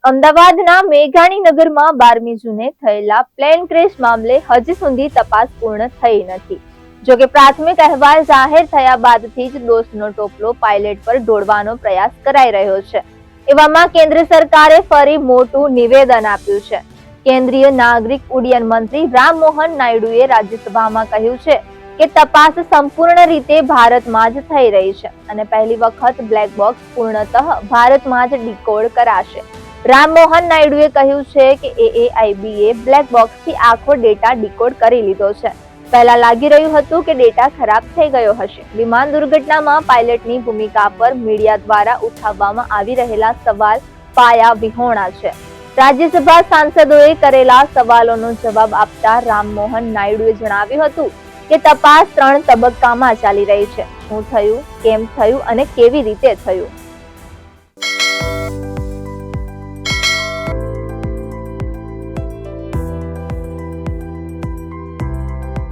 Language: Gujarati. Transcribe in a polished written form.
અમદાવાદના મેઘાણીનગરમાં 12મી જૂને થયેલા પ્લેન ક્રેશ મામલે હજી સુધી તપાસ પૂર્ણ થઈ નથી. જોકે પ્રાથમિક અહેવાલ જાહેર થયા બાદથી જ દોષનો ટોપલો પાયલટ પર ઢોળવાનો પ્રયાસ કરાઈ રહ્યો છે. એવામાં કેન્દ્ર સરકારે ફરી મોટું નિવેદન આપ્યું છે. કેન્દ્રીય નાગરિક ઉડ્ડયન મંત્રી રામમોહન નાયડુએ રાજ્યસભામાં કહ્યું છે કે તપાસ સંપૂર્ણ રીતે ભારતમાં જ થઈ રહી છે અને પહેલી વખત બ્લેક બોક્સ પૂર્ણતઃ ભારતમાં જ ડીકોડ કરાશે. રામમોહન નાયડુએ કહ્યું છે કે AAIBએ બ્લેક બોક્સથી આખો ડેટા ડીકોડ કરી લીધો છે. પહેલા લાગી રહ્યું હતું કે ડેટા ખરાબ થઈ ગયો હશે. વિમાન દુર્ઘટનામાં પાયલટની ભૂમિકા પર મીડિયા દ્વારા ઉઠાવવામાં આવી રહેલા સવાલ પાયા વિહોણા છે. રાજ્યસભા સાંસદોએ કરેલા સવાલોનો જવાબ આપતા રામમોહન નાયડુએ જણાવ્યું હતું કે તપાસ 3 તબક્કામાં ચાલી રહી છે. શું થયું, કેમ થયું અને કેવી રીતે થયું.